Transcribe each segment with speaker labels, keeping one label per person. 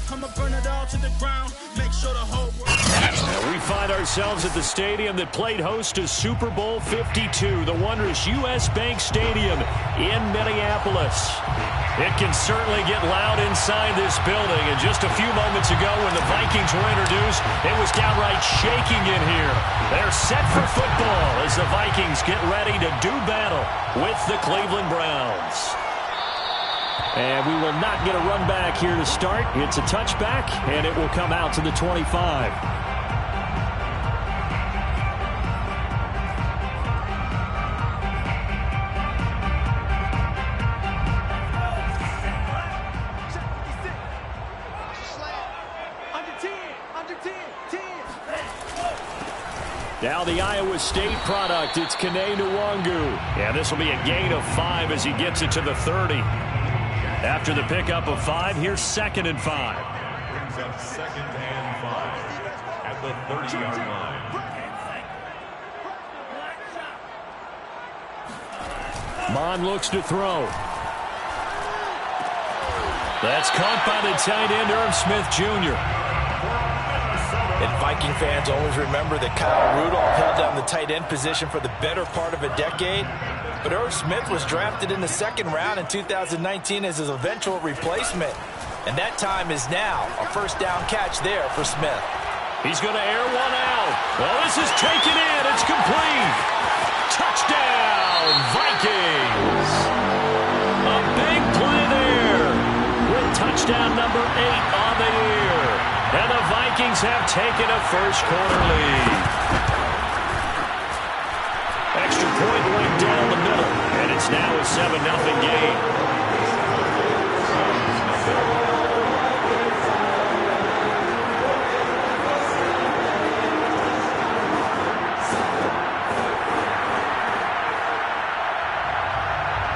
Speaker 1: I'ma burn it all to the ground. Make sure the whole world.
Speaker 2: And we find ourselves at the stadium that played host to Super Bowl 52, the wondrous U.S. Bank Stadium in Minneapolis. It can certainly get loud inside this building. And just a few moments ago when the Vikings were introduced, it was downright shaking in here. They're set for football as the Vikings get ready to do battle with the Cleveland Browns. And we will not get a run back here to start. It's a touchback, and it will come out to the 25. Now the Iowa State product, it's Kene Nwangu. And this will be a gain of 5 as he gets it to the 30. After the pickup of 5, here's 2nd and 5.
Speaker 3: Brings up 2nd and 5 at the 30-yard line.
Speaker 2: Mon looks to throw. That's caught by the tight end, Irv Smith Jr.
Speaker 4: And Viking fans always remember that Kyle Rudolph held down the tight end position for the better part of a decade. But Irv Smith was drafted in the 2nd round in 2019 as his eventual replacement. And that time is now. A first down catch there for Smith.
Speaker 2: He's going to air one out. Well, this is taken in. It's complete. Touchdown, Vikings. A big play there with touchdown number 8 on the year. And the Vikings have taken a first-quarter lead. Extra point right down the middle, and it's now a 7-0 game.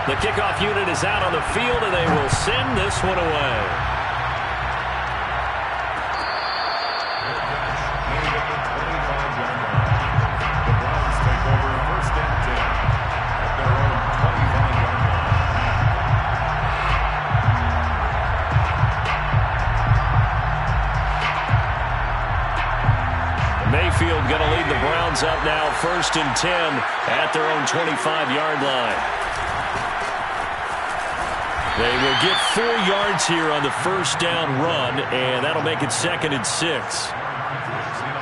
Speaker 2: The kickoff unit is out on the field, and they will send this one away. Mayfield going to lead the Browns up now, 1st and 10 at their own 25-yard line. They will get 4 yards here on the first down run, and that'll make it 2nd and 6.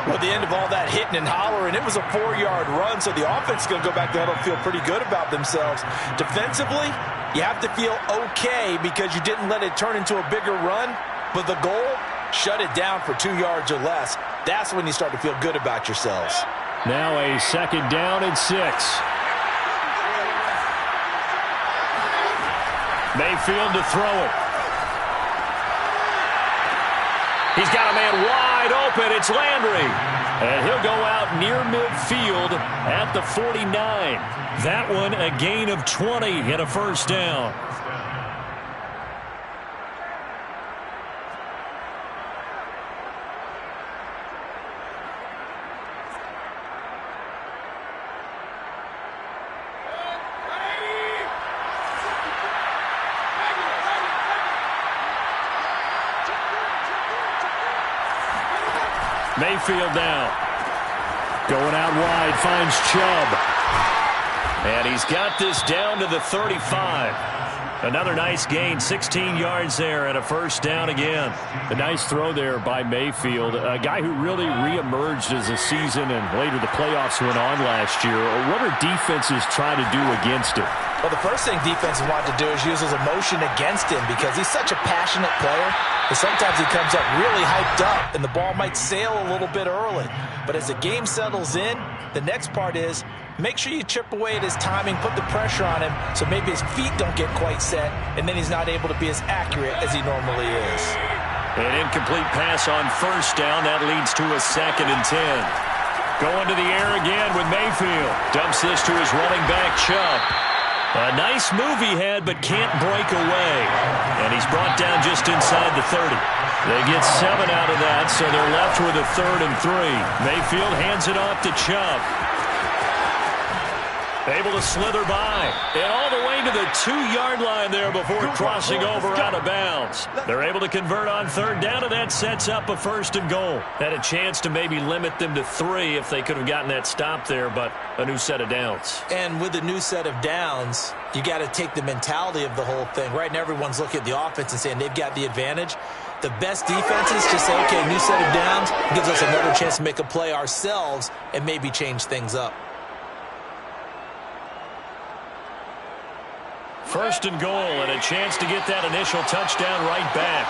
Speaker 4: Well, at the end of all that hitting and hollering, it was a 4-yard run, so the offense is going to go back there and feel pretty good about themselves. Defensively, you have to feel okay because you didn't let it turn into a bigger run, but the goal, shut it down for 2 yards or less. That's when you start to feel good about yourselves.
Speaker 2: Now a 2nd down and 6. Mayfield to throw it. He's got a man wide open. It's Landry. And he'll go out near midfield at the 49. That one a gain of 20 and a first down. Mayfield now. Going out wide, finds Chubb. And he's got this down to the 35. Another nice gain, 16 yards there and a first down again. A nice throw there by Mayfield, a guy who really reemerged as the season and later the playoffs went on last year. What are defenses trying to do against him?
Speaker 4: Well, the first thing defenses want to do is use his emotion against him because he's such a passionate player. And sometimes he comes up really hyped up and the ball might sail a little bit early. But as the game settles in, the next part is make sure you chip away at his timing, put the pressure on him so maybe his feet don't get quite set and then he's not able to be as accurate as he normally is.
Speaker 2: An incomplete pass on first down. That leads to a 2nd and 10. Going to the air again with Mayfield. Dumps this to his running back, Chubb. A nice move he had, but can't break away. And he's brought down just inside the 30. They get 7 out of that, so they're left with a 3rd and 3. Mayfield hands it off to Chubb. Able to slither by. And all the way to the 2-yard line there before crossing over out of bounds. They're able to convert on third down, and that sets up a 1st and goal. Had a chance to maybe limit them to 3 if they could have gotten that stop there, but a new set of downs.
Speaker 4: And with the new set of downs, you got to take the mentality of the whole thing. Right now, everyone's looking at the offense and saying they've got the advantage. The best defenses just say, okay, new set of downs gives us another chance to make a play ourselves and maybe change things up.
Speaker 2: 1st and goal, and a chance to get that initial touchdown right back.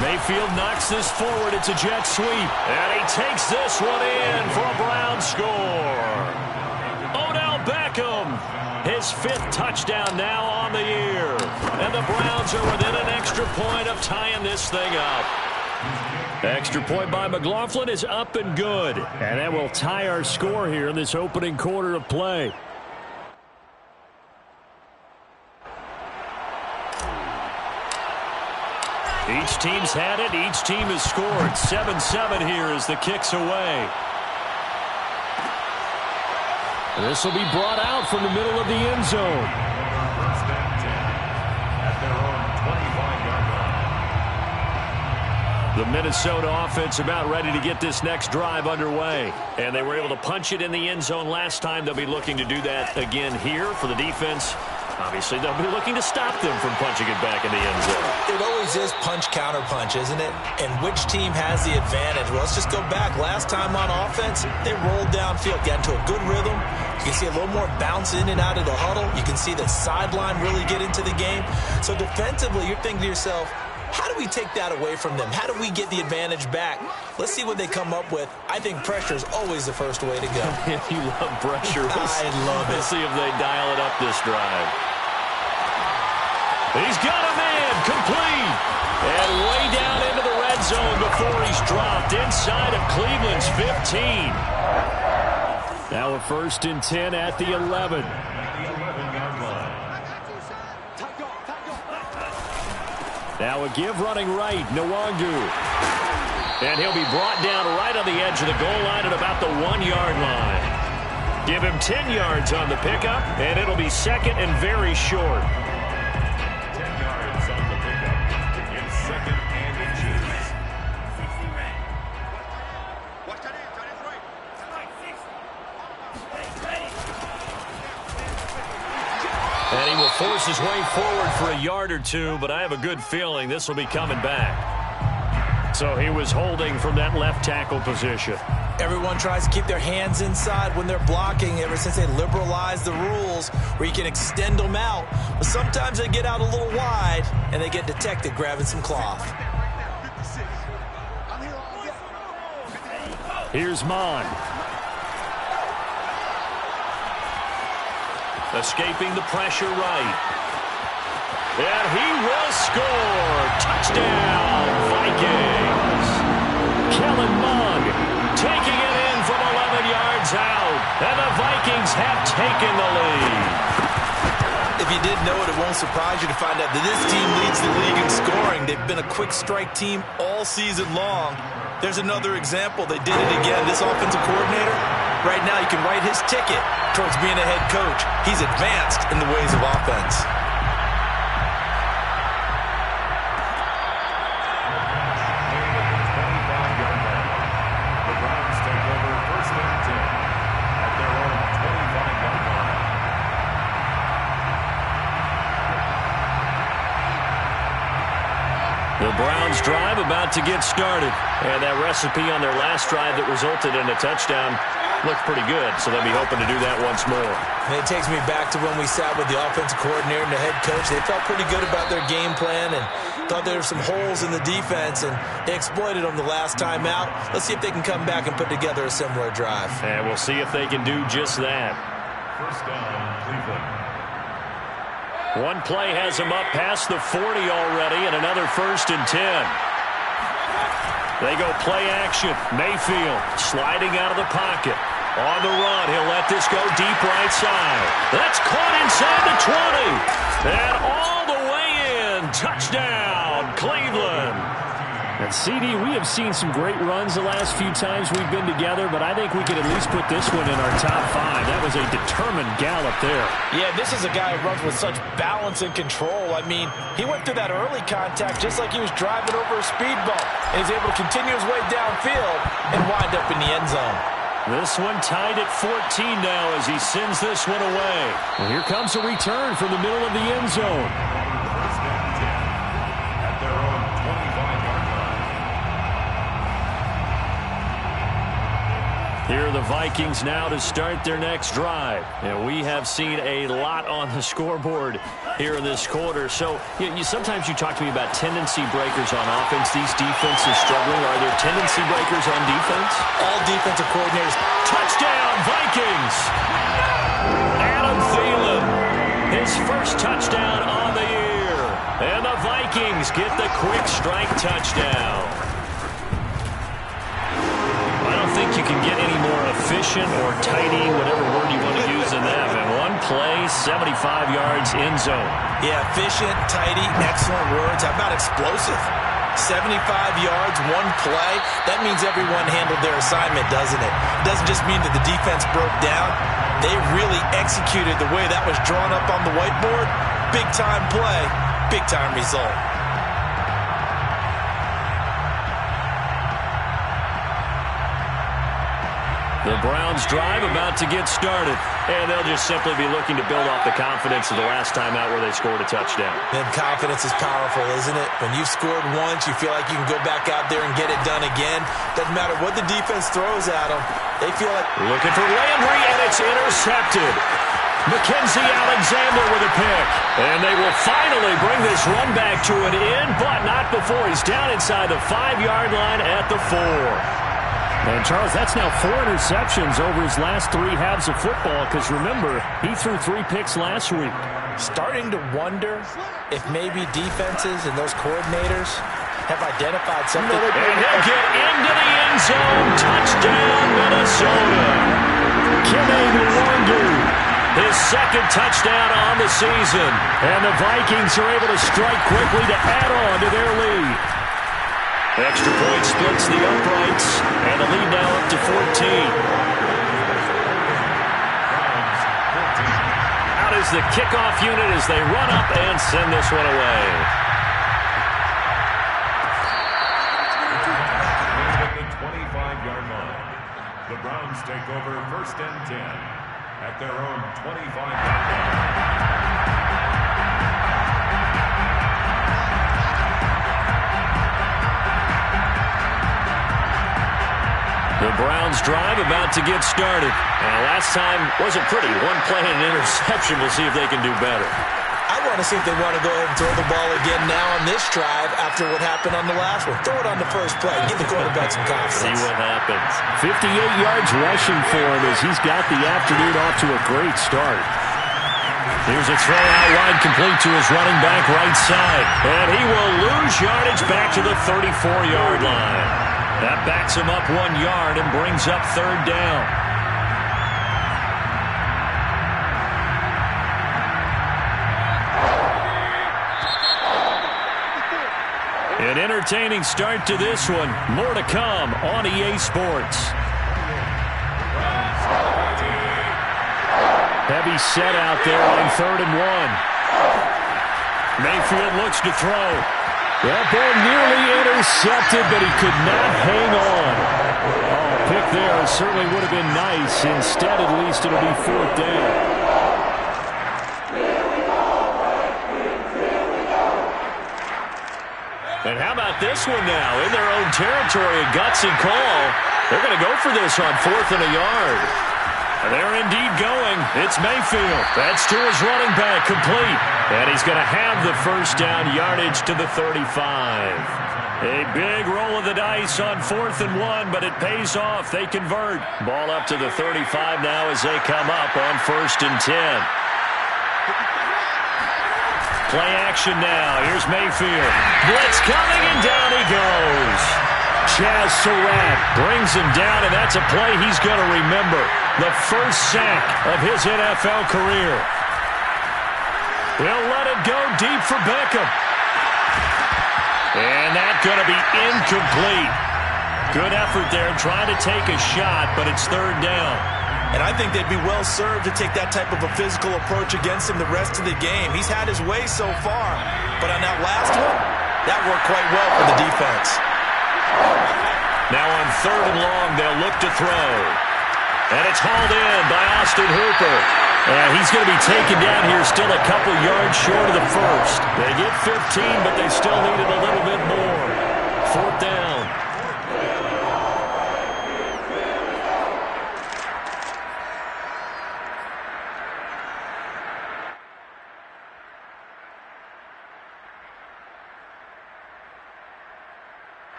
Speaker 2: Mayfield knocks this forward. It's a jet sweep. And he takes this one in for a Brown score. Odell Beckham, his 5th touchdown now on the year. And the Browns are within an extra point of tying this thing up. Extra point by McLaughlin is up and good. And that will tie our score here in this opening quarter of play. Each team's had it. Each team has scored. 7-7 here as the kick's away. This will be brought out from the middle of the end zone.
Speaker 3: 1st and 10 at their own 25-yard line.
Speaker 2: The Minnesota offense about ready to get this next drive underway. And they were able to punch it in the end zone last time. They'll be looking to do that again here for the defense. Obviously, they'll be looking to stop them from punching it back in the end zone.
Speaker 4: It always is punch-counter-punch, isn't it? And which team has the advantage? Well, let's just go back. Last time on offense, they rolled downfield, got into a good rhythm. You can see a little more bounce in and out of the huddle. You can see the sideline really get into the game. So defensively, you're thinking to yourself, how do we take that away from them? How do we get the advantage back? Let's see what they come up with. I think pressure is always the first way to go.
Speaker 2: You love pressure.
Speaker 4: I love it.
Speaker 2: Let's see if they dial it up this drive. He's got a man complete. And way down into the red zone before he's dropped inside of Cleveland's 15. Now a 1st and 10 at the 11. Now a give running right, Nwangu. And he'll be brought down right on the edge of the goal line at about the 1-yard line. Give him 10 yards on the pickup, and it'll be 2nd and very short.
Speaker 3: 10 yards on the pickup. It's 2nd and inches.
Speaker 2: And he will force his way forward for a yard or two, but I have a good feeling this will be coming back. So he was holding from that left tackle position.
Speaker 4: Everyone tries to keep their hands inside when they're blocking ever since they liberalized the rules where you can extend them out. But sometimes they get out a little wide and they get detected grabbing some cloth.
Speaker 2: Here's Mon. Escaping the pressure right. And he will score. Touchdown, Vikings. Kellen Mond taking it in from 11 yards out. And the Vikings have taken the lead.
Speaker 4: If you didn't know it, it won't surprise you to find out that this team leads the league in scoring. They've been a quick strike team all season long. There's another example. They did it again. This offensive coordinator, right now you can write his ticket towards being a head coach. He's advanced in the ways of offense.
Speaker 3: The Browns take over 1st and 10 at their own 25-yard line.
Speaker 2: The Browns drive about to get started. And that recipe on their last drive that resulted in a touchdown looked pretty good, so they'll be hoping to do that once more.
Speaker 4: And it takes me back to when we sat with the offensive coordinator and the head coach. They felt pretty good about their game plan and thought there were some holes in the defense, and they exploited them the last time out. Let's see if they can come back and put together a similar drive.
Speaker 2: And we'll see if they can do just that.
Speaker 3: 1st down, Cleveland.
Speaker 2: One play has him up past the 40 already, and another 1st and 10. They go play action. Mayfield sliding out of the pocket. On the run, he'll let this go deep right side. That's caught inside the 20. And all the way in. Touchdown, Cleveland. And CD, we have seen some great runs the last few times we've been together, but I think we could at least put this one in our top 5. That was a determined gallop there.
Speaker 4: Yeah, this is a guy who runs with such balance and control. I mean, he went through that early contact just like he was driving over a speed bump. And he's able to continue his way downfield and wind up in the end zone.
Speaker 2: This one tied at 14 now as he sends this one away. And here comes a return from the middle of the end zone.
Speaker 3: First and 10 at their own 25-yard line.
Speaker 2: Here are the Vikings now to start their next drive. And we have seen a lot on the scoreboard here in this quarter. So sometimes you talk to me about tendency breakers on offense. These defenses struggling. Are there tendency breakers on defense?
Speaker 4: All defensive coordinators.
Speaker 2: Touchdown, Vikings! Adam Thielen, his first touchdown on the year. And the Vikings get the quick strike touchdown. I don't think you can get any more efficient or tidy, whatever word you want to use in that. And one play, 75 yards, end zone.
Speaker 4: Yeah, efficient, tidy, excellent words. How about explosive? 75 yards, one play. That means everyone handled their assignment, doesn't it? It doesn't just mean that the defense broke down. They really executed the way that was drawn up on the whiteboard. Big-time play, big-time result.
Speaker 2: The Browns drive about to get started, and they'll just simply be looking to build off the confidence of the last time out where they scored a touchdown.
Speaker 4: And confidence is powerful, isn't it? When you've scored once, you feel like you can go back out there and get it done again. Doesn't matter what the defense throws at them. They feel like...
Speaker 2: Looking for Landry, and it's intercepted. Mackenzie Alexander with a pick. And they will finally bring this run back to an end, but not before he's down inside the 5-yard line at the 4. And, Charles, that's now 4 interceptions over his last 3 halves of football because, remember, he threw 3 picks last week.
Speaker 4: Starting to wonder if maybe defenses and those coordinators have identified something.
Speaker 2: And he'll get into the end zone. Touchdown, Minnesota. Kene Nwangwu, his second touchdown on the season. And the Vikings are able to strike quickly to add on to their lead. Extra point splits the uprights, and the lead now up to 14. Out is the kickoff unit as they run up and send this one away.
Speaker 3: At the 25-yard line, the Browns take over first and 10 at their own 25-yard line.
Speaker 2: The Browns drive about to get started. And last time wasn't pretty. One play and an interception. We'll see if they can do better.
Speaker 4: I want to see if they want to go ahead and throw the ball again now on this drive after what happened on the last one. Throw it on the first play. Give the quarterback some confidence.
Speaker 2: See what happens. 58 yards rushing for him as he's got the afternoon off to a great start. Here's a throw out wide complete to his running back right side. And he will lose yardage back to the 34-yard line. That backs him up 1 yard and brings up third down. An entertaining start to this one. More to come on EA Sports. Heavy set out there on 3rd and 1. Mayfield looks to throw. That ball nearly intercepted, but he could not hang on. Oh, pick there certainly would have been nice. Instead, at least, it'll be 4th down. And how about this one now? In their own territory, a gutsy call. They're going to go for this on 4th and a yard. And they're indeed going. It's Mayfield. That's to his running back, complete. And he's going to have the first down, yardage to the 35. A big roll of the dice on 4th and 1, but it pays off. They convert. Ball up to the 35 now as they come up on 1st and 10. Play action now. Here's Mayfield. Blitz coming, and down he goes. Chaz Surratt brings him down, and that's a play he's going to remember. The first sack of his NFL career. He'll let it go deep for Beckham. And that going to be incomplete. Good effort there trying to take a shot, but it's third down.
Speaker 4: And I think they'd be well served to take that type of a physical approach against him the rest of the game. He's had his way so far, but on that last one, that worked quite well for the defense.
Speaker 2: Now on third and long, they'll look to throw. And it's hauled in by Austin Hooper. He's going to be taken down here still a couple yards short of the first. They get 15, but they still needed a little bit more. Fourth down.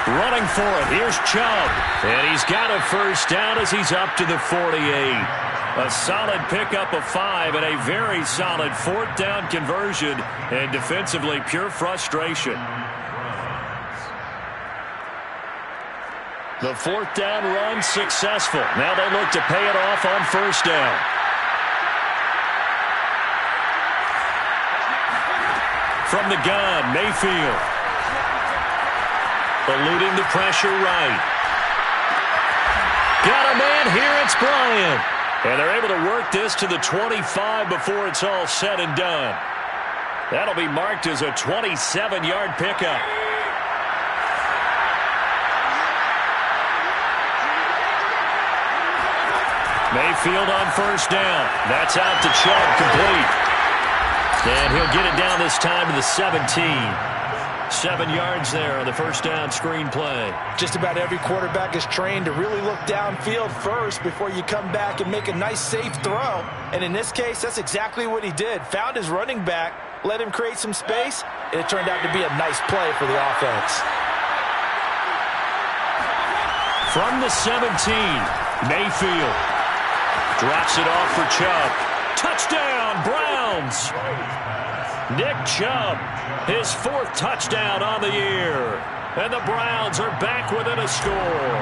Speaker 2: Running for it, here's Chubb. And he's got a first down as he's up to the 48. A solid pickup of 5 and a very solid fourth down conversion. And defensively, pure frustration. The fourth down run successful. Now they look to pay it off on first down. From the gun, Mayfield. Eluding the pressure right. Got a man here, it's Bryant. And they're able to work this to the 25 before it's all said and done. That'll be marked as a 27-yard pickup. Mayfield on first down. That's out to Chubb, complete. And he'll get it down this time to the 17. 7 yards there on the first down screen play.
Speaker 4: Just about every quarterback is trained to really look downfield first before you come back and make a nice, safe throw. And in this case, that's exactly what he did. Found his running back, let him create some space, and it turned out to be a nice play for the offense.
Speaker 2: From the 17, Mayfield drops it off for Chubb. Touchdown, Browns! Nick Chubb, his fourth touchdown on the year. And the Browns are back within a score.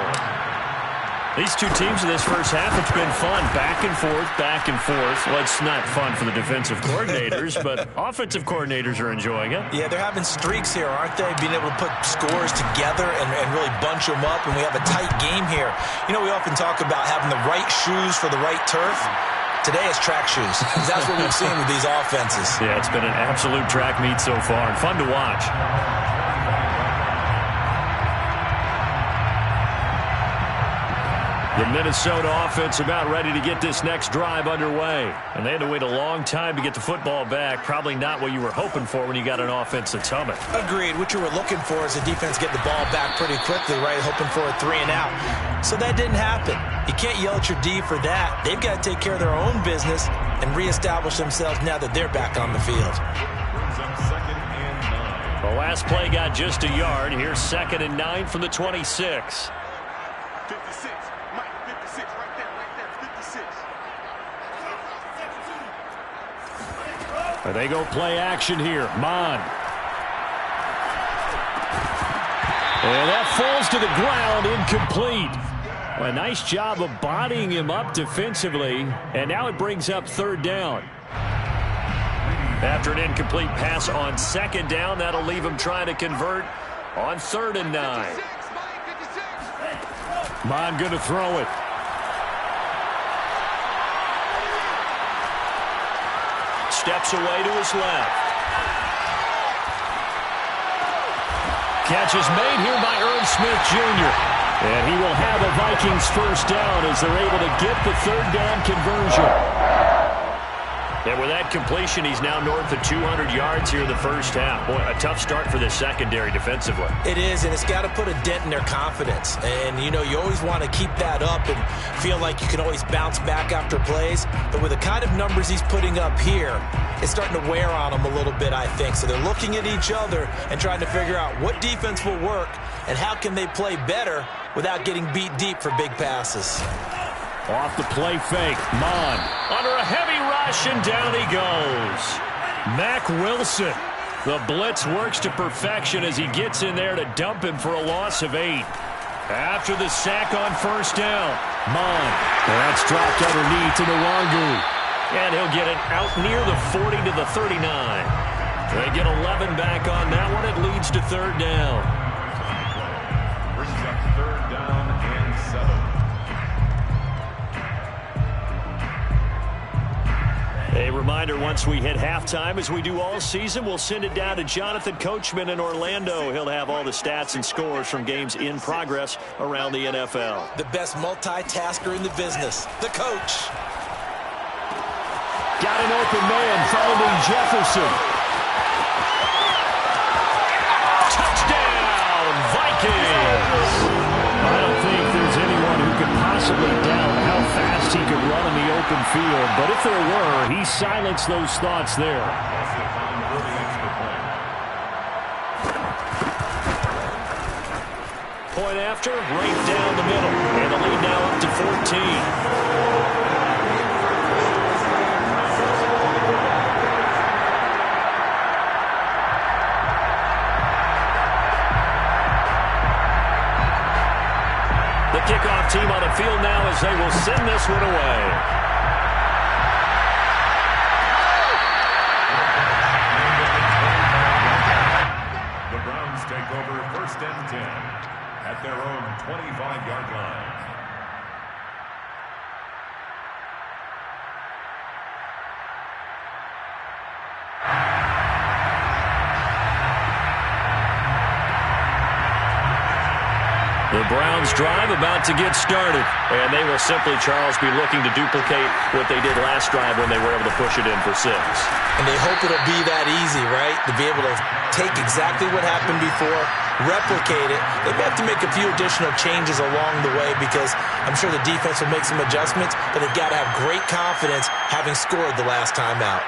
Speaker 2: These two teams in this first half, it's been fun. Back and forth, back and forth. Well, it's not fun for the defensive coordinators, but offensive coordinators are enjoying it.
Speaker 4: Yeah, they're having streaks here, aren't they? Being able to put scores together and really bunch them up, and we have a tight game here. You know, we often talk about having the right shoes for the right turf. Today is track shoes. That's what we've seen with these offenses.
Speaker 2: Yeah, it's been an absolute track meet so far and fun to watch. The Minnesota offense about ready to get this next drive underway. And they had to wait a long time to get the football back. Probably not what you were hoping for when you got an offense that's humming.
Speaker 4: Agreed. What you were looking for is the defense get the ball back pretty quickly, right? Hoping for a 3 and out. So that didn't happen. You can't yell at your D for that. They've got to take care of their own business and reestablish themselves now that they're back on the field.
Speaker 2: The last play got just a yard. Here's 2nd and 9 from the 26. They go play action here. Mon. And that falls to the ground, incomplete. Well, a nice job of bodying him up defensively. And now it brings up third down. After an incomplete pass on second down, that'll leave him trying to convert on 3rd and 9. Mon going to throw it. Steps away to his left. Catch is made here by Irv Smith Jr. And he will have a Vikings first down as they're able to get the third down conversion. And with that completion, he's now north of 200 yards here in the first half. Boy, a tough start for the secondary defensively.
Speaker 4: It is, and it's got to put a dent in their confidence. And, you know, you always want to keep that up and feel like you can always bounce back after plays. But with the kind of numbers he's putting up here, it's starting to wear on them a little bit, I think. So they're looking at each other and trying to figure out what defense will work and how can they play better without getting beat deep for big passes.
Speaker 2: Off the play fake. Mon under a heavy rush, and down he goes. Mack Wilson. The blitz works to perfection as he gets in there to dump him for a loss of 8. After the sack on first down, Mine. That's dropped underneath to the Wangu. And he'll get it out near the 40 to the 39. They get 11 back on that one. It leads to third down.
Speaker 3: Brings up third down and 7.
Speaker 2: A reminder, once we hit halftime, as we do all season, we'll send it down to Jonathan Coachman in Orlando. He'll have all the stats and scores from games in progress around the NFL.
Speaker 4: The best multitasker in the business, the coach.
Speaker 2: Got an open man, finding Jefferson. Touchdown, Vikings! I don't think there's anyone who could possibly doubt how fast he could run in the open field. But if there were, he silenced those thoughts there. Point after, right down the middle. And the lead now up to 14. Kickoff team on the field now as they will send this one away.
Speaker 3: The Browns take over first and 10 at their own 25-yard line.
Speaker 2: The Browns drive about to get started, and they will simply, Charles, be looking to duplicate what they did last drive when they were able to push it in for 6.
Speaker 4: And they hope it'll be that easy, right? To be able to take exactly what happened before, replicate it. They may have to make a few additional changes along the way because I'm sure the defense will make some adjustments, but they've got to have great confidence having scored the last time out.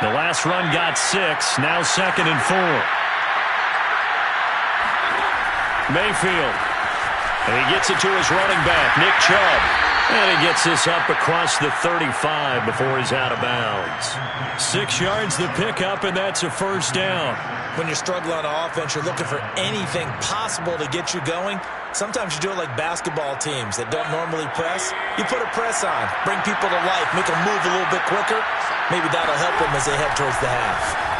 Speaker 2: The last run got 6, now 2nd and 4. Mayfield. And he gets it to his running back, Nick Chubb. And he gets this up across the 35 before he's out of bounds. 6 yards the pickup, and that's a first down.
Speaker 4: When you're struggling on offense, you're looking for anything possible to get you going. Sometimes you do it like basketball teams that don't normally press. You put a press on, bring people to life, make them move a little bit quicker. Maybe that'll help them as they head towards the half.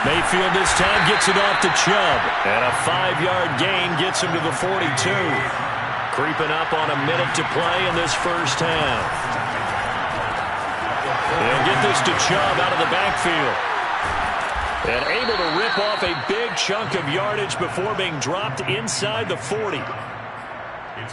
Speaker 2: Mayfield this time gets it off to Chubb. And a 5-yard gain gets him to the 42. Creeping up on a minute to play in this first half. They'll get this to Chubb out of the backfield. And able to rip off a big chunk of yardage before being dropped inside the 40.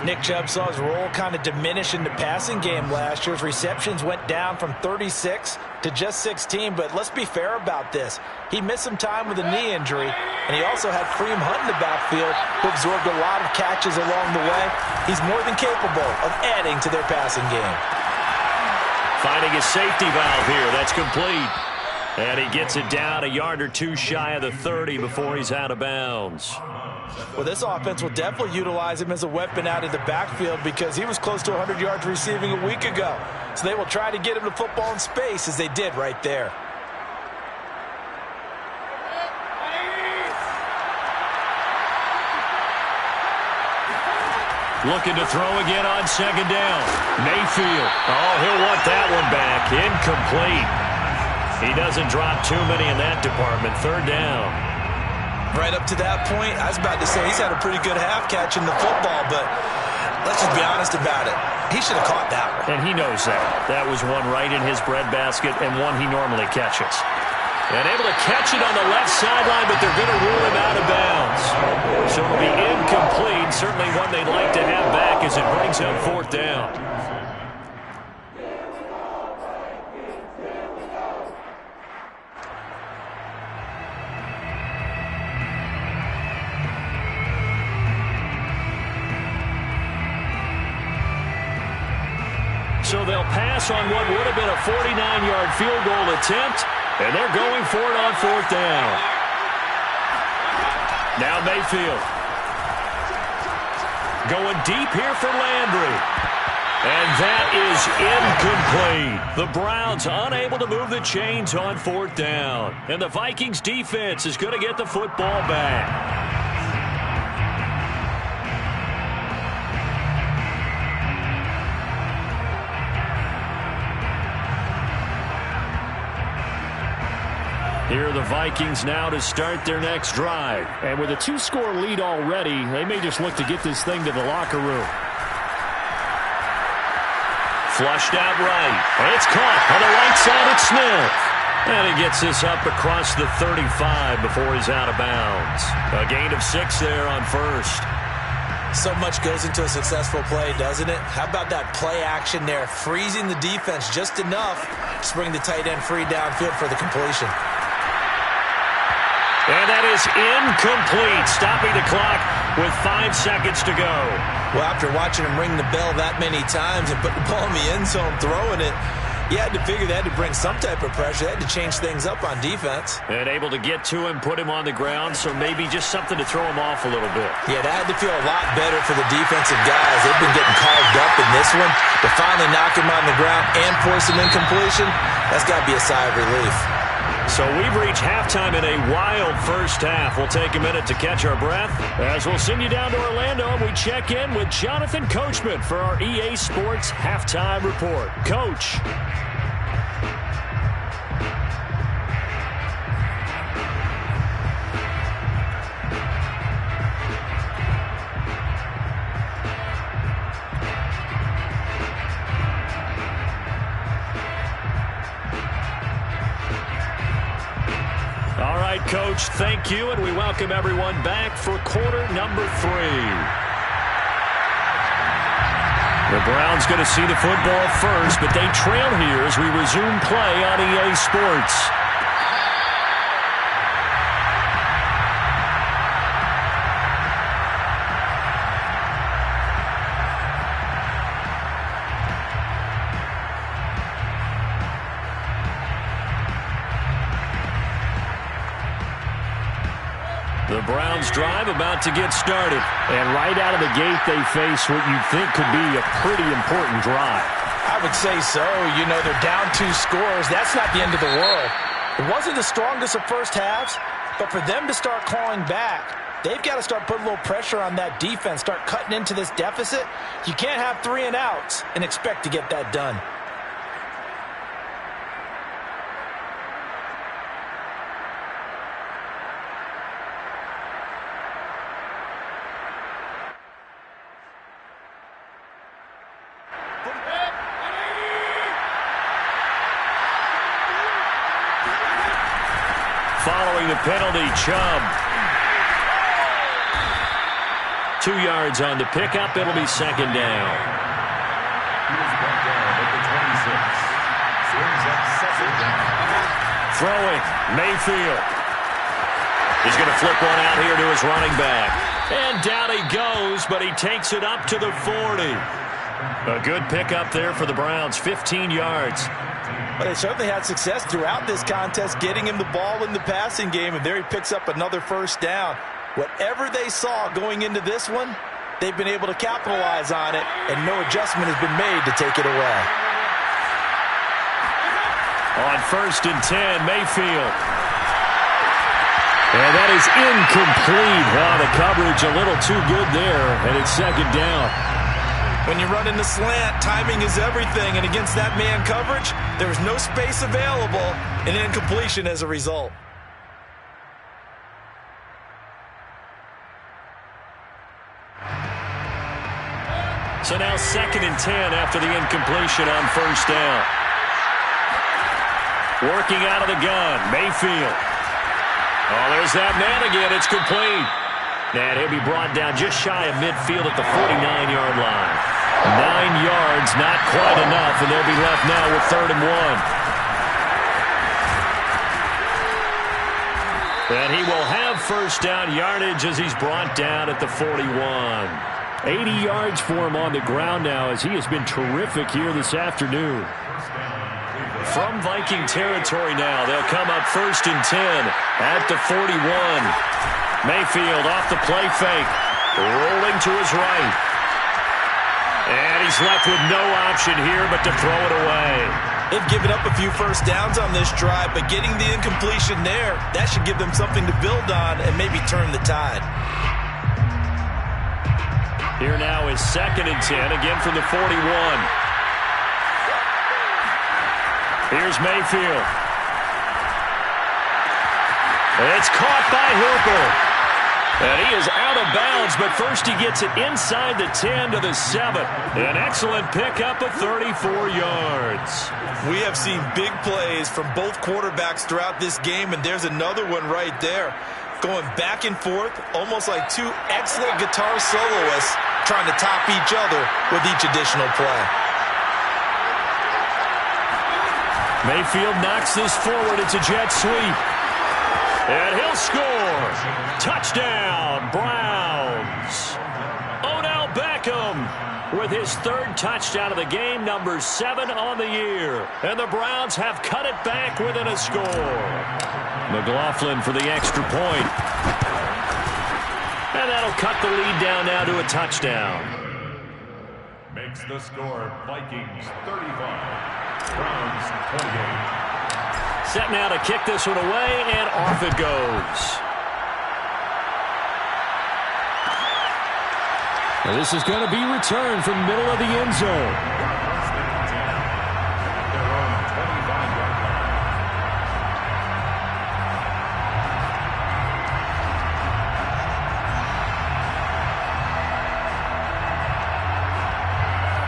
Speaker 4: Nick Chubb saw his role kind of diminish in the passing game last year. His receptions went down from 36 to just 16, but let's be fair about this. He missed some time with a knee injury, and he also had Kareem Hunt in the backfield, who absorbed a lot of catches along the way. He's more than capable of adding to their passing game.
Speaker 2: Finding his safety valve here. That's complete. And he gets it down a yard or two shy of the 30 before he's out of bounds.
Speaker 4: Well, this offense will definitely utilize him as a weapon out of the backfield because he was close to 100 yards receiving a week ago. So they will try to get him the football in space as they did right there.
Speaker 2: Looking to throw again on 2nd down. Mayfield. Oh, he'll want that one back. Incomplete. He doesn't drop too many in that department. 3rd down.
Speaker 4: Right up to that point, I was about to say he's had a pretty good half catching the football, but let's just be honest about it. He should have caught that one.
Speaker 2: And he knows that. That was one right in his breadbasket and one he normally catches. And able to catch it on the left sideline, but they're going to rule him out of bounds. So it'll be incomplete. Certainly one they'd like to have back as it brings up 4th down. So they'll pass on what would have been a 49-yard field goal attempt, and they're going for it on 4th down. Now Mayfield. Going deep here for Landry. And that is incomplete. The Browns unable to move the chains on 4th down. And the Vikings defense is going to get the football back. Here are the Vikings now to start their next drive.
Speaker 5: And with a 2-score lead already, they may just look to get this thing to the locker room.
Speaker 2: Flushed out right. It's caught on the right side at Smith. And he gets this up across the 35 before he's out of bounds. A gain of 6 there on first.
Speaker 4: So much goes into a successful play, doesn't it? How about that play action there, freezing the defense just enough to bring the tight end free downfield for the completion.
Speaker 2: And that is incomplete, stopping the clock with 5 seconds to go.
Speaker 4: Well, after watching him ring the bell that many times and put the ball in the end zone, throwing it, you had to figure they had to bring some type of pressure. They had to change things up on defense.
Speaker 2: And able to get to him, put him on the ground, so maybe just something to throw him off a little bit.
Speaker 4: Yeah, that had to feel a lot better for the defensive guys. They've been getting carved up in this one. To finally knock him on the ground and force an incompletion, that's got to be a sigh of relief.
Speaker 2: So we've reached halftime in a wild first half. We'll take a minute to catch our breath as we'll send you down to Orlando and we check in with Jonathan Coachman for our EA Sports Halftime Report. Coach. Coach, thank you, and we welcome everyone back for quarter number 3. The Browns going to see the football first, but they trail here as we resume play on EA Sports. The Browns drive about to get started.
Speaker 5: And right out of the gate, they face what you think could be a pretty important drive.
Speaker 4: I would say so. You know, they're down 2 scores. That's not the end of the world. It wasn't the strongest of first halves, but for them to start clawing back, they've got to start putting a little pressure on that defense, start cutting into this deficit. You can't have 3 and outs and expect to get that done.
Speaker 2: Following the penalty, Chubb. 2 yards on the pickup. It'll be second down.
Speaker 3: He was brought down at the 26. Swings up second down.
Speaker 2: Throwing, Mayfield. He's going to flip one out here to his running back. And down he goes, but he takes it up to the 40. A good pickup there for the Browns, 15 yards.
Speaker 4: But they certainly had success throughout this contest, getting him the ball in the passing game, and there he picks up another first down. Whatever they saw going into this one, they've been able to capitalize on it, and no adjustment has been made to take it away.
Speaker 2: On 1st and 10, Mayfield. And that is incomplete. Wow, the coverage a little too good there, and it's second down.
Speaker 4: When you run in the slant, timing is everything, and against that man coverage, there's no space available, and incompletion as a result.
Speaker 2: So now 2nd and 10 after the incompletion on 1st down. Working out of the gun, Mayfield. Oh, there's that man again. It's complete. And he'll be brought down just shy of midfield at the 49-yard line. 9 yards, not quite enough, and they'll be left now with 3rd and 1. And he will have first down yardage as he's brought down at the 41.
Speaker 5: 80 yards for him on the ground now as he has been terrific here this afternoon.
Speaker 2: From Viking territory now, they'll come up 1st and 10 at the 41. Mayfield off the play fake, rolling to his right. And he's left with no option here but to throw it away.
Speaker 4: They've given up a few first downs on this drive, but getting the incompletion there, that should give them something to build on and maybe turn the tide.
Speaker 2: Here now is 2nd and 10, again from the 41. Here's Mayfield. It's caught by Hooper. And he is out of bounds, but first he gets it inside the 10 to the 7. An excellent pickup of 34 yards.
Speaker 4: We have seen big plays from both quarterbacks throughout this game, and there's another one right there. Going back and forth, almost like two excellent guitar soloists trying to top each other with each additional play.
Speaker 2: Mayfield knocks this forward. It's a jet sweep. And he'll score. Touchdown, Browns. Odell Beckham with his third touchdown of the game, number 7 on the year. And the Browns have cut it back within a score. McLaughlin for the extra point. And that'll cut the lead down now to a touchdown.
Speaker 3: Makes the score Vikings 35, Browns 28.
Speaker 2: Set now to kick this one away, and off it goes.
Speaker 5: Now this is going to be returned from middle of the end zone.
Speaker 3: First and 10 at their own 25-yard line.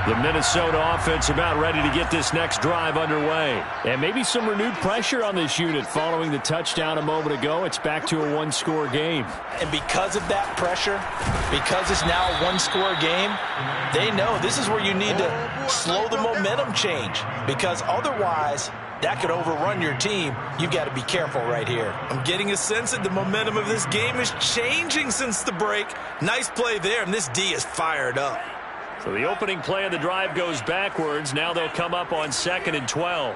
Speaker 2: The Minnesota offense about ready to get this next drive underway.
Speaker 5: And maybe some renewed pressure on this unit following the touchdown a moment ago. It's back to a one-score game.
Speaker 4: And because of that pressure, because it's now a one-score game, they know this is where you need to slow the momentum change, because otherwise that could overrun your team. You've got to be careful right here. I'm getting a sense that the momentum of this game is changing since the break. Nice play there, and this D is fired up.
Speaker 2: So the opening play of the drive goes backwards. Now they'll come up on 2nd and 12.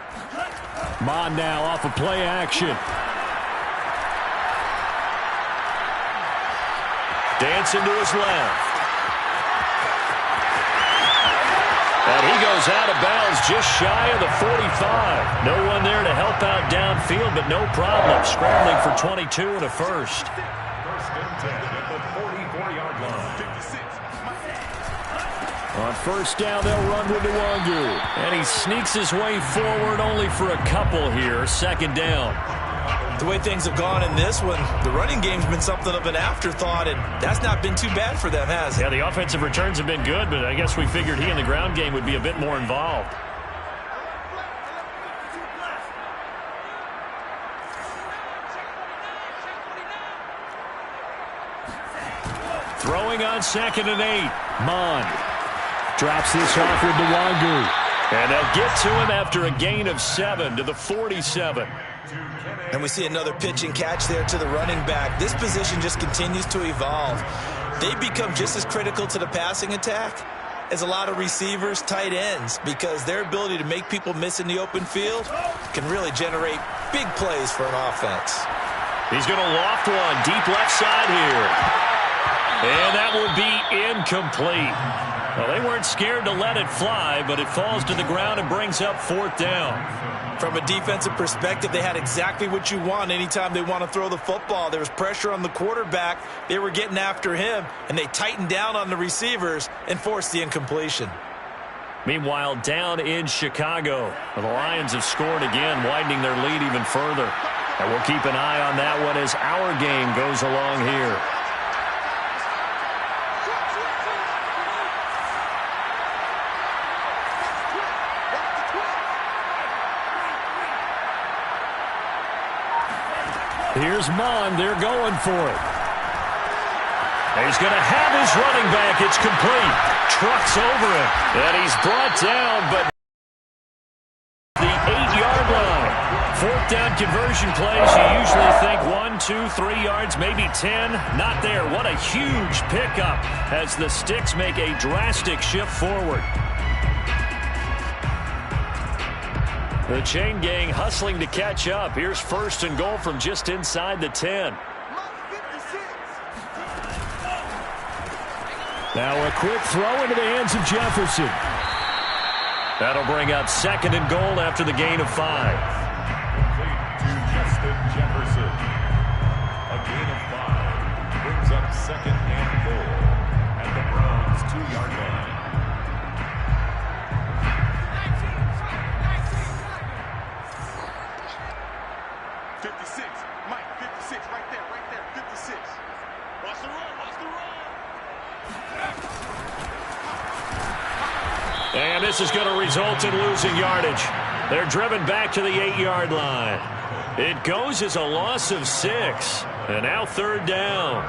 Speaker 5: Mon now off of play action.
Speaker 2: Dancing to his left. And he goes out of bounds just shy of the 45. No one there to help out downfield, but no problem. Scrambling for 22 and a first.
Speaker 3: First and 10 at the 44-yard line.
Speaker 5: On first down, they'll run with Nwangu.
Speaker 2: And he sneaks his way forward only for a couple here. 2nd down.
Speaker 4: The way things have gone in this one, the running game's been something of an afterthought, and that's not been too bad for them, has it?
Speaker 2: Yeah, the offensive returns have been good, but I guess we figured he in the ground game would be a bit more involved. Throwing on 2nd and 8.
Speaker 5: Mon drops this off with Nwangu.
Speaker 2: And they'll get to him after a gain of 7 to the 47.
Speaker 4: And we see another pitch and catch there to the running back. This position just continues to evolve. They become just as critical to the passing attack as a lot of receivers, tight ends, because their ability to make people miss in the open field can really generate big plays for an offense.
Speaker 2: He's going to loft one deep left side here. And that will be incomplete. Well, they weren't scared to let it fly, but it falls to the ground and brings up 4th down.
Speaker 4: From a defensive perspective, they had exactly what you want anytime they want to throw the football. There was pressure on the quarterback. They were getting after him, and they tightened down on the receivers and forced the incompletion.
Speaker 2: Meanwhile, down in Chicago, the Lions have scored again, widening their lead even further. And we'll keep an eye on that one as our game goes along here.
Speaker 5: Here's Mon. They're going for it.
Speaker 2: He's going to have his running back. It's complete. Trucks over him. And he's brought down, but the 8-yard line. 4th down conversion plays. You usually think 1, 2, 3 yards, maybe 10. Not there. What a huge pickup as the Sticks make a drastic shift forward. The chain gang hustling to catch up. Here's 1st and goal from just inside the 10.
Speaker 5: Now a quick throw into the hands of Jefferson.
Speaker 2: That'll bring up 2nd and goal after the gain of 5.
Speaker 3: Complete to Justin Jefferson. A gain of 5 brings up 2nd and goal at the Browns' 2-yard line.
Speaker 2: And this is going to result in losing yardage. They're driven back to the 8-yard line. It goes as a loss of 6. And now 3rd down.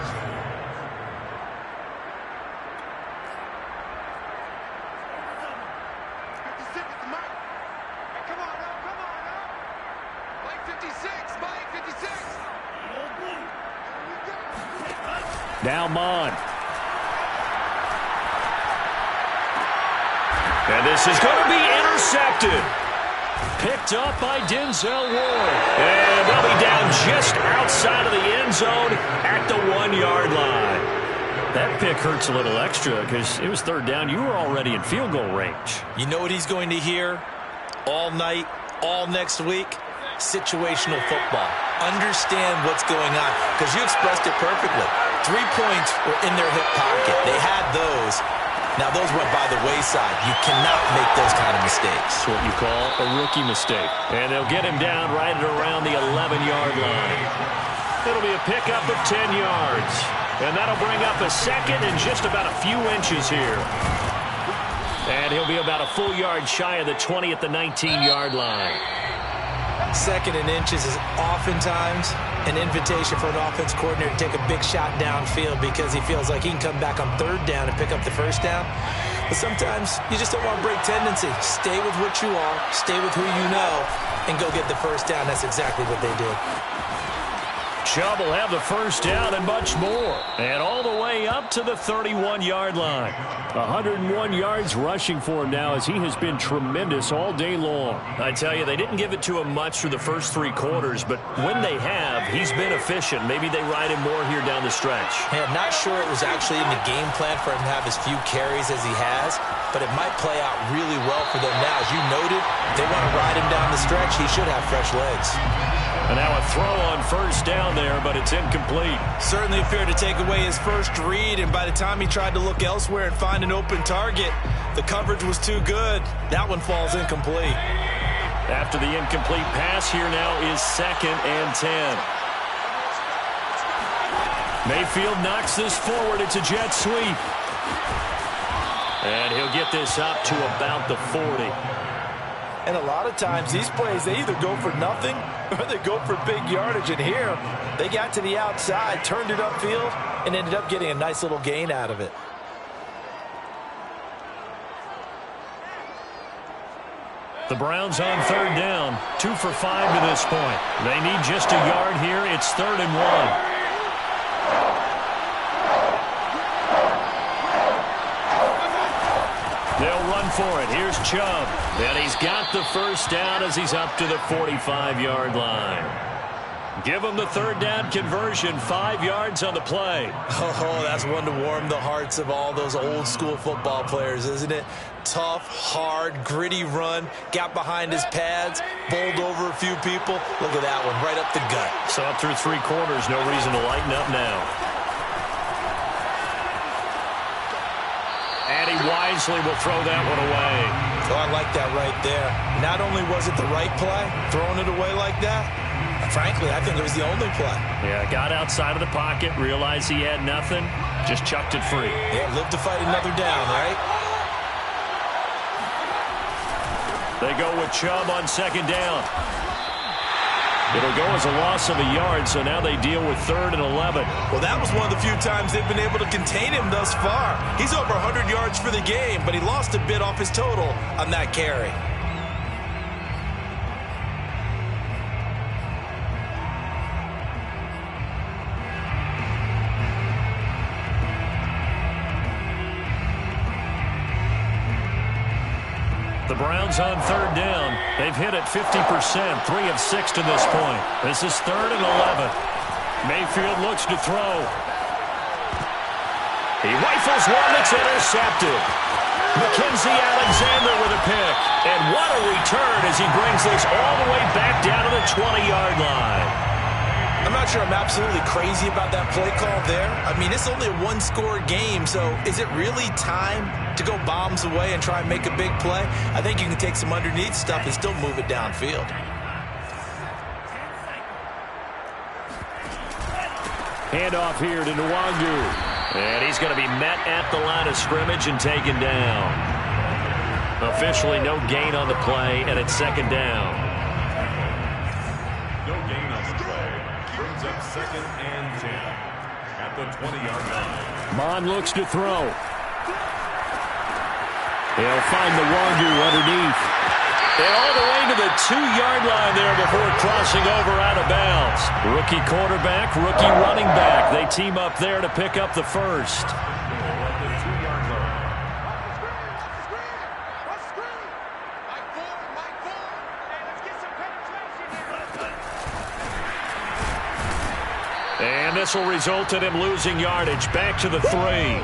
Speaker 2: Now Mon. And this is going to be intercepted. Picked up by Denzel Ward. And they'll be down just outside of the end zone at the 1-yard line. That pick hurts a little extra because it was 3rd down. You were already in field goal range.
Speaker 4: You know what he's going to hear all night, all next week? Situational football. Understand what's going on, because you expressed it perfectly. 3 points were in their hip pocket. They had those. Now, those went by the wayside. You cannot make those kind of mistakes.
Speaker 2: It's what you call a rookie mistake. And they'll get him down right at around the 11-yard line. It'll be a pickup of 10 yards. And that'll bring up a 2nd and just about a few inches here. And he'll be about a full yard shy of the 20 at the 19-yard line.
Speaker 4: 2nd and inches is oftentimes an invitation for an offense coordinator to take a big shot downfield because he feels like he can come back on 3rd down and pick up the 1st down. But sometimes you just don't want to break tendency. Stay with what you are, stay with who you know, and go get the 1st down. That's exactly what they did.
Speaker 2: Chubb will have the 1st down and much more. And all the way up to the 31-yard line. 101 yards rushing for him now as he has been tremendous all day long. I tell you, they didn't give it to him much through the first 3 quarters, but when they have, he's been efficient. Maybe they ride him more here down the stretch.
Speaker 4: Hey, I'm not sure it was actually in the game plan for him to have as few carries as he has, but it might play out really well for them now. As you noted, if they want to ride him down the stretch, he should have fresh legs.
Speaker 2: And now a throw on 1st down there, but it's incomplete.
Speaker 4: Certainly appeared to take away his first read, and by the time he tried to look elsewhere and find an open target, the coverage was too good. That one falls incomplete.
Speaker 2: After the incomplete pass, here now is 2nd and 10. Mayfield knocks this forward. It's a jet sweep. And he'll get this up to about the 40.
Speaker 4: And a lot of times these plays, they either go for nothing or they go for big yardage. And here, they got to the outside, turned it upfield, and ended up getting a nice little gain out of it.
Speaker 2: The Browns on 3rd down, 2 for 5 to this point. They need just a yard here. It's 3rd and 1. They'll run for it. Here's Chubb. And he's got the 1st down as he's up to the 45-yard line. Give him the 3rd down conversion, 5 yards on the play.
Speaker 4: Oh, that's one to warm the hearts of all those old school football players, isn't it? Tough, hard, gritty run, got behind his pads, bowled over a few people. Look at that one, right up the gut.
Speaker 2: So up through 3 quarters, no reason to lighten up now. And he wisely will throw that one away.
Speaker 4: Oh, I like that right there. Not only was it the right play, throwing it away like that, frankly, I think it was the only play.
Speaker 2: Yeah, got outside of the pocket, realized he had nothing, just chucked it free.
Speaker 4: Yeah, live to fight another down, right?
Speaker 2: They go with Chubb on 2nd down. It'll go as a loss of a yard, so now they deal with 3rd and 11.
Speaker 4: Well, that was one of the few times they've been able to contain him thus far. He's over 100 yards for the game, but he lost a bit off his total on that carry.
Speaker 2: The Browns on 3rd down. They've hit it 50%, 3 of 6 to this point. This is 3rd and 11. Mayfield looks to throw. He rifles one that's intercepted. Mackenzie Alexander with a pick. And what a return as he brings this all the way back down to the 20-yard line.
Speaker 4: I'm not sure I'm absolutely crazy about that play call there. I mean, it's only a 1-score game, so is it really time to go bombs away and try and make a big play? I think you can take some underneath stuff and still move it downfield.
Speaker 2: Handoff here to Nwangu. And he's going to be met at the line of scrimmage and taken down. Officially no gain on the play, and it's second down.
Speaker 3: No gain on the play. Brings up second and 10 at the 20-yard line.
Speaker 5: Mon looks to throw. He'll find the Wangu underneath.
Speaker 2: And all the way to the 2-yard line there before crossing over out of bounds. Rookie quarterback, rookie running back. They team up there to pick up the first. And this will result in him losing yardage. Back to the 3.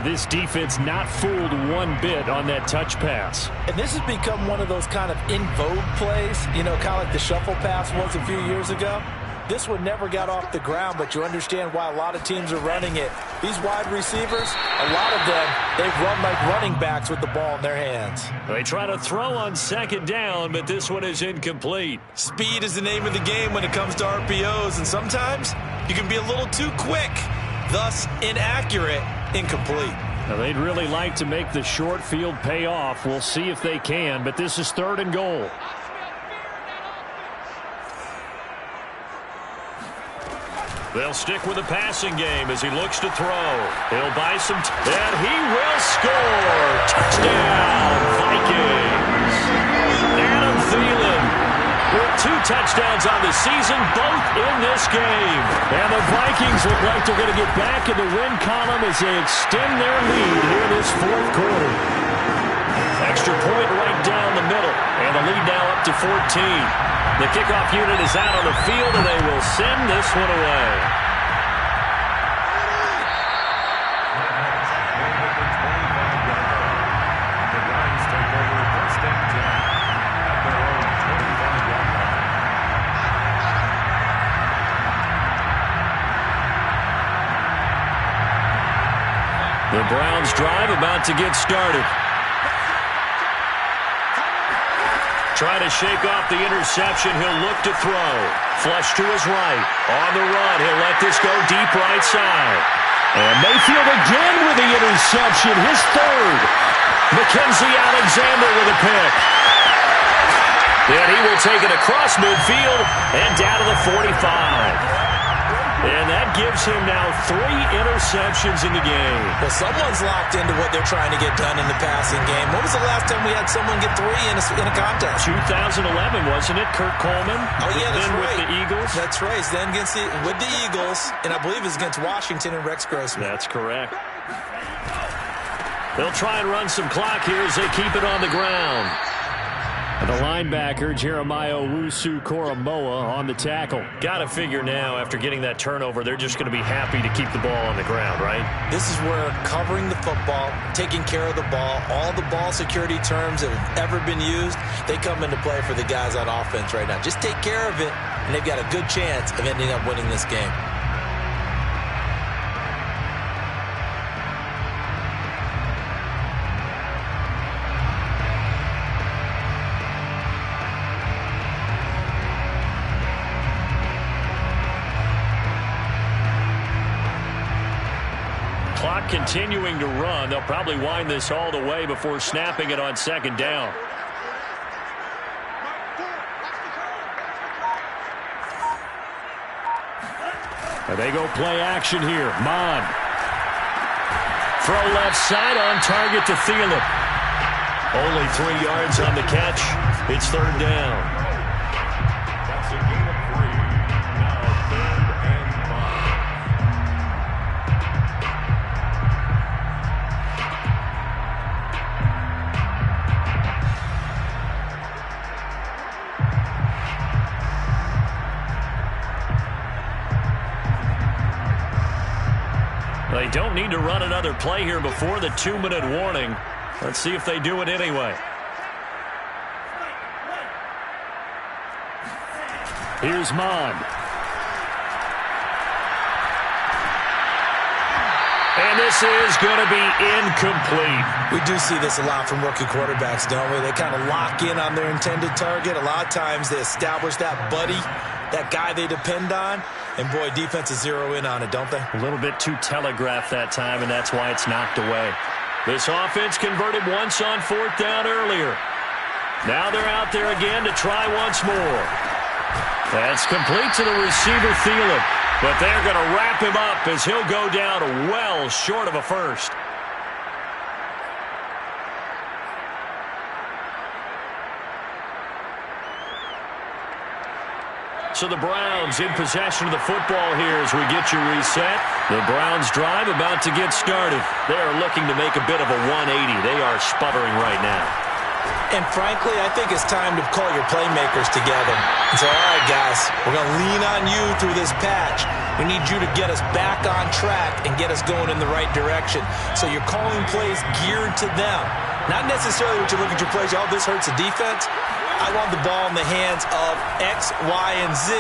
Speaker 5: This defense not fooled one bit on that touch pass.
Speaker 4: And this has become one of those kind of in vogue plays, you know, kind of like the shuffle pass was a few years ago. This one never got off the ground, but you understand why a lot of teams are running it. These wide receivers, a lot of them, they run like running backs with the ball in their hands.
Speaker 2: They try to throw on second down, but this one is incomplete.
Speaker 4: Speed is the name of the game when it comes to RPOs, and sometimes you can be a little too quick, thus inaccurate, incomplete.
Speaker 5: Now, they'd really like to make the short field pay off. We'll see if they can, but this is 3rd and goal.
Speaker 2: They'll stick with the passing game as he looks to throw. He'll buy some and he will score. Touchdown, Vikings. Adam Thielen with 2 touchdowns on the season, both in this game. And the Vikings look like they're going to get back in the win column as they extend their lead here in this 4th quarter. Extra point right down the middle, and the lead now up to 14. The kickoff unit is out on the field, and they will send this one away.
Speaker 3: The Browns take over 1st and 10 at their own 25-yard line.
Speaker 2: The Browns drive about to get started. Trying to shake off the interception. He'll look to throw. Flush to his right. On the run. He'll let this go deep right side.
Speaker 5: And Mayfield again with the interception. His 3rd.
Speaker 2: Mackenzie Alexander with a pick. And he will take it across midfield and down to the 45. And that gives him now 3 interceptions in the game.
Speaker 4: Well, someone's locked into what they're trying to get done in the passing game. When was the last time we had someone get 3 in a contest?
Speaker 2: 2011, wasn't it? Kurt Coleman.
Speaker 4: Oh, yeah, that's
Speaker 2: then
Speaker 4: right.
Speaker 2: with the Eagles.
Speaker 4: That's right. Then with the Eagles, and I believe it's against Washington and Rex Grossman.
Speaker 2: That's correct. They'll try and run some clock here as they keep it on the ground.
Speaker 5: The linebacker, Jeremiah Owusu-Koramoah, on the tackle.
Speaker 2: Got to figure now, after getting that turnover, they're just going to be happy to keep the ball on the ground, right?
Speaker 4: This is where covering the football, taking care of the ball, all the ball security terms that have ever been used, they come into play for the guys on offense right now. Just take care of it, and they've got a good chance of ending up winning this game.
Speaker 2: Clock continuing to run. They'll probably wind this all the way before snapping it on second down.
Speaker 5: And they go play action here. Mon.
Speaker 2: Throw left side on target to Thielen. Only 3 yards on the catch. It's 3rd down.
Speaker 3: That's a gain of 3. Now 3rd and 5.
Speaker 2: They don't need to run another play here before the 2-minute warning. Let's see if they do it anyway.
Speaker 5: Here's Mon.
Speaker 2: And this is going to be incomplete.
Speaker 4: We do see this a lot from rookie quarterbacks, don't we? They kind of lock in on their intended target. A lot of times they establish that buddy, that guy they depend on. And, boy, defenses zero in on it, don't they?
Speaker 2: A little bit too telegraphed that time, and that's why it's knocked away. This offense converted once on 4th down earlier. Now they're out there again to try once more. That's complete to the receiver, Thielen. But they're going to wrap him up as he'll go down well short of a first. So the Browns in possession of the football here as we get you reset. The Browns drive about to get started. They are looking to make a bit of a 180. They are sputtering right now.
Speaker 4: And frankly, I think it's time to call your playmakers together and say, all right, guys, we're going to lean on you through this patch. We need you to get us back on track and get us going in the right direction. So you're calling plays geared to them. Not necessarily what you look at your plays, oh, this hurts the defense. I want the ball in the hands of X, Y, and Z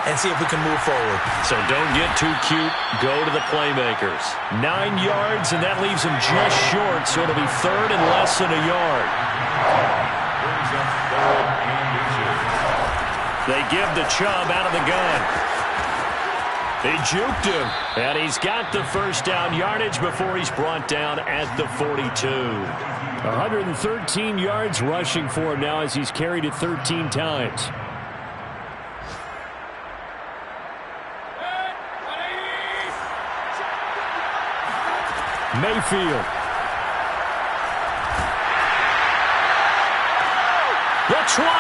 Speaker 4: and see if we can move forward.
Speaker 2: So don't get too cute. Go to the playmakers. 9 yards, and that leaves them just short, so it'll be 3rd and less than a yard.
Speaker 3: Brings up 3rd and inches.
Speaker 2: They give the Chubb out of the gun. They juked him, and he's got the first down yardage before he's brought down at the 42.
Speaker 5: 113 yards rushing for him now as he's carried it 13 times. Mayfield.
Speaker 2: The 20.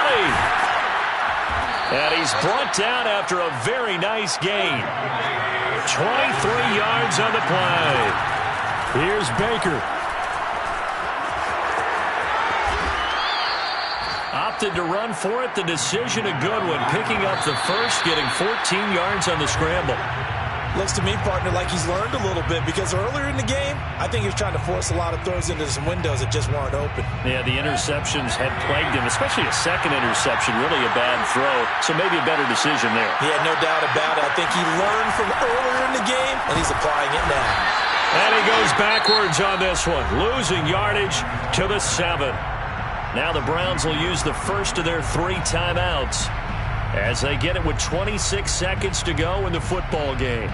Speaker 2: And he's brought down after a very nice gain. 23 yards on the play.
Speaker 5: Here's Baker.
Speaker 2: Opted to run for it. The decision a good one. Picking up the first, getting 14 yards on the scramble.
Speaker 4: Looks to me, partner, like he's learned a little bit because earlier in the game, I think he was trying to force a lot of throws into some windows that just weren't open.
Speaker 2: Yeah, the interceptions had plagued him, especially a second interception, really a bad throw. So maybe a better decision there.
Speaker 4: Yeah, no doubt about it. I think he learned from earlier in the game, and he's applying it now.
Speaker 2: And he goes backwards on this one, losing yardage to the 7. Now the Browns will use the first of their 3 timeouts as they get it with 26 seconds to go in the football game.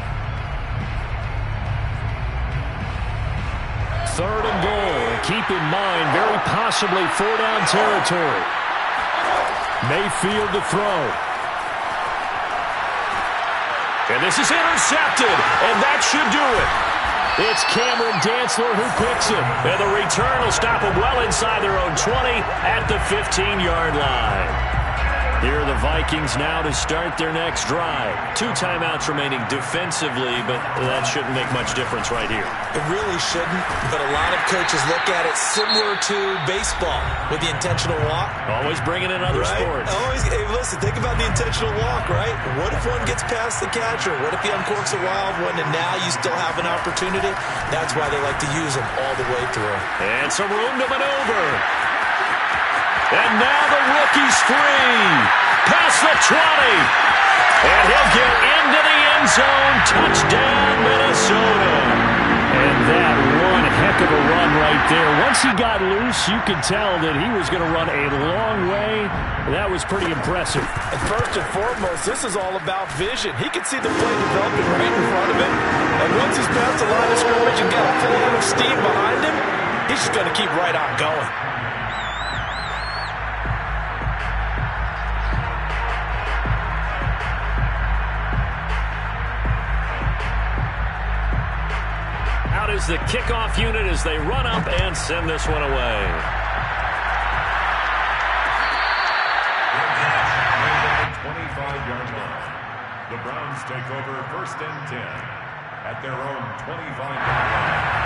Speaker 5: 3rd and goal. Keep in mind, very possibly 4-down territory. Mayfield to throw.
Speaker 2: And this is intercepted, and that should do it. It's Cameron Dantzler who picks it. And the return will stop them well inside their own 20 at the 15-yard line. Here are the Vikings now to start their next drive. 2 timeouts remaining defensively, but that shouldn't make much difference right here.
Speaker 4: It really shouldn't, but a lot of coaches look at it similar to baseball with the intentional walk.
Speaker 2: Always bringing in other sports.
Speaker 4: Always, hey, listen, think about the intentional walk, right? What if one gets past the catcher? What if he uncorks a wild one and now you still have an opportunity? That's why they like to use them all the way through.
Speaker 2: And some room to maneuver. And now the rookie's free. Past the 20. And he'll get into the end zone. Touchdown, Minnesota.
Speaker 5: And that one heck of a run right there. Once he got loose, you could tell that he was going to run a long way. That was pretty impressive.
Speaker 4: And first and foremost, this is all about vision. He could see the play developing right in front of him. And once he's past the line of scrimmage and got a full load of steam behind him, he's just going to keep right on going.
Speaker 2: Is the kickoff unit as they run up and send this one away.
Speaker 3: 25-yard line. The Browns take over 1st and 10 at their own 25-yard line.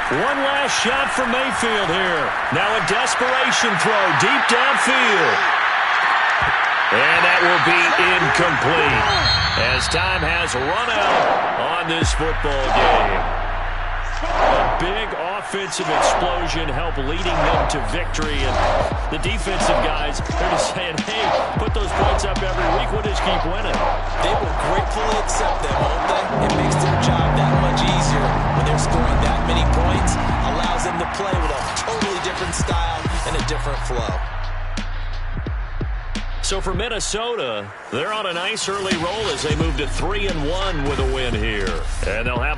Speaker 2: One last shot from Mayfield here. Now a desperation throw deep downfield. And that will be incomplete as time has run out on this football game. A big offensive explosion helped leading them to victory. And the defensive guys, they're just saying, hey, put those every week. We'll just keep winning.
Speaker 4: They will gratefully accept them, won't they? It makes their job that much easier when they're scoring that many points. Allows them to play with a totally different style and a different flow.
Speaker 2: So for Minnesota, they're on a nice early roll as they move to 3-1 with a win here. And they'll have